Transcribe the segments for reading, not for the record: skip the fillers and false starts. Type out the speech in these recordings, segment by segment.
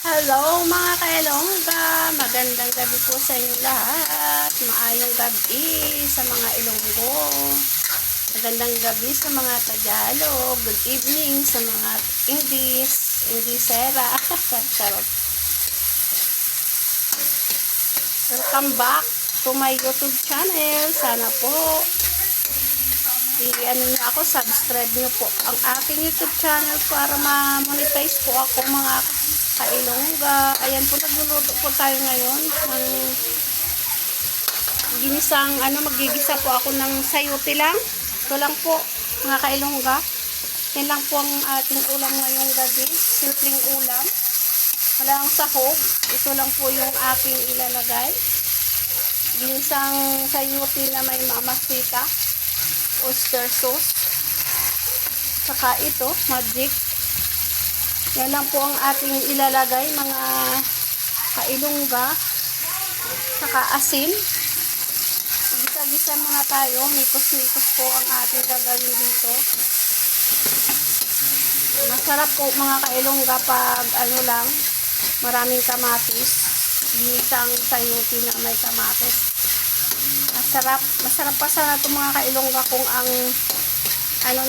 Hello mga kailongga, magandang gabi po sa inyo lahat. Maayong gabi sa mga Ilonggo. Magandang gabi sa mga Tagalog. Good evening sa mga English, Inglesera. Welcome back to my YouTube channel. Sana po i-ano nyo ako, subscribe nyo po ang aking YouTube channel para ma-monetize po ako mga kailongga. Ayan po, nagluluto po tayo ngayon ng ginisang, magigisa po ako ng sayote lang. Ito lang po mga kailongga. Yan lang po ang ating ulam ngayong gabi. Simpleng ulam. Wala ang sahog. Ito lang po yung aking ilalagay. Ginisang sayote na may mamasita. Oyster sauce. Saka ito, magic. Yan lang po ang ating ilalagay mga kailongga. Saka asin. Gisa-gisa muna tayo. Nikos-nikos po ang ating gagawin dito. Masarap po mga kailongga pag lang, maraming kamatis. Ginisang sayote na may kamatis. Masarap pa sana itong mga kailongga kung ang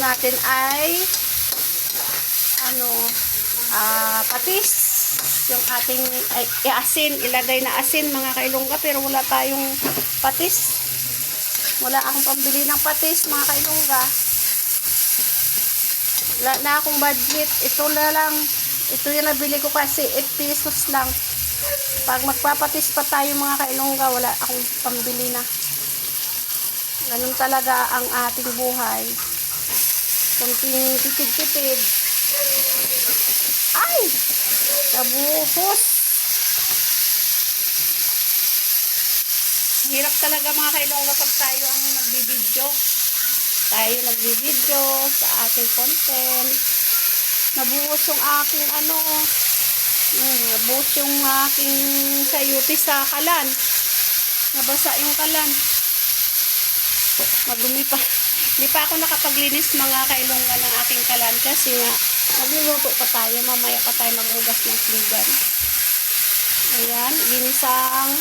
natin ay patis. Yung ating asin, ilagay na asin mga kailongga, pero wala tayong patis. Wala akong pambili ng patis mga kailongga. Wala na akong budget. Ito na lang. Ito yung nabili ko kasi 8 pesos lang. Pag magpapatis pa tayo mga kailongga, wala akong pambili na. Ganun talaga ang ating buhay. Kunting tipid-tipid. Ay! Nabuhos! Hirap talaga mga kailongga pag tayo ang nagbibideo. Tayo nagbibideo sa ating content. Nabuhos yung aking nabuhos yung aking sayote sa kalan. Nabasa yung kalan. Madumi pa. Hindi pa ako nakapaglinis mga kailongga ng aking kalan kasi nga magluluto pa tayo. Mamaya pa tayo maghugas ng pinggan. Ayan, ginisang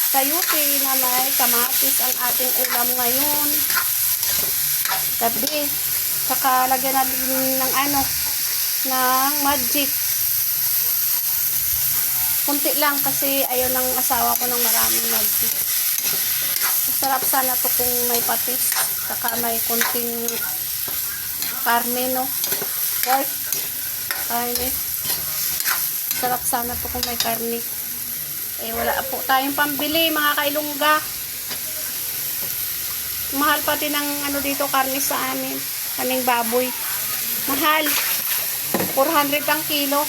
sayote na may kamatis ang ating ulam ngayon. Gabi. Saka lagyan natin ng magic. Kunti lang kasi ayaw ng asawa ko ng maraming magic. Sarap sana to kung may patis. Saka may kunting karne, no? Pork. Karne. Sarap sana to kung may karne. Wala po tayong pambili, mga kailongga. Mahal pati ng dito, karne sa amin. Kaning baboy. Mahal. 400 ang kilo.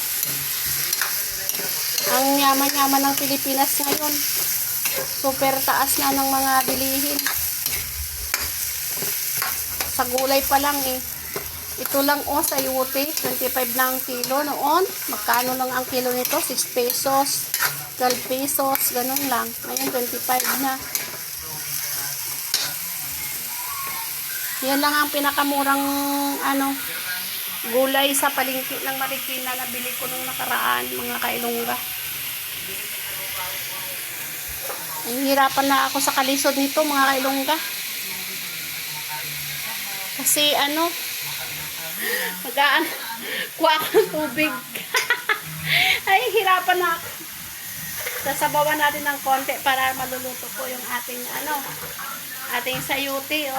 Ang yaman-yaman ng Pilipinas ngayon. Super taas na ng mga bilihin. Sa gulay pa lang Ito lang sayote, 25 na ang kilo noon. Magkano lang ang kilo nito? 6 pesos, 12 pesos, ganun lang. Ngayon 25 na. Yan lang ang pinakamurang gulay sa palengke ng Marikina na bili ko nung nakaraan mga kailongga. Hirapan na ako sa kalisod nito mga kailongga. Kasi kuha ako ng tubig. Ay, hirapan na ako. Sasabawan natin ng konti para maluluto po yung ating ating sayote,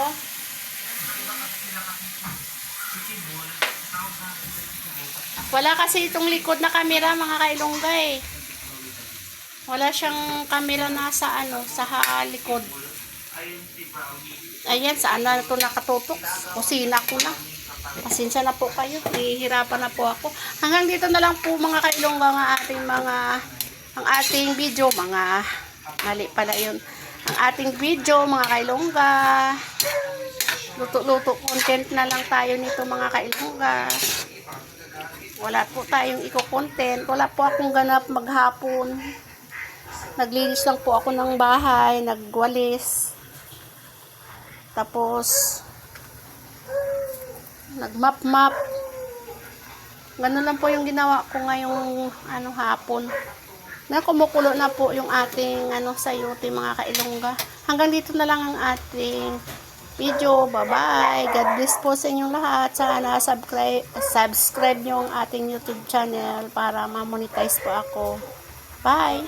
Wala kasi itong likod na camera mga kailongga Wala siyang camera na sa sa likod. Ayan, saan na ito nakatutok? Kusina ko na. Pasensya na po kayo. Nahihirapan na po ako. Hanggang dito na lang po mga kailongga ang ating video. Mali pala yun. Ang ating video mga kailongga. Luto-luto content na lang tayo nito mga kailongga. Wala po tayong iko-content. Wala po akong ganap maghapon. Naglinis lang po ako ng bahay. Nagwalis. Tapos nagmap-map. Ganun lang po yung ginawa ko ngayong hapon. Na kumukulo na po yung ating sayote mga kailongga. Hanggang dito na lang ang ating video. Bye-bye. God bless po sa inyong lahat. Sana subscribe nyo ang ating YouTube channel para ma-monetize po ako. Bye!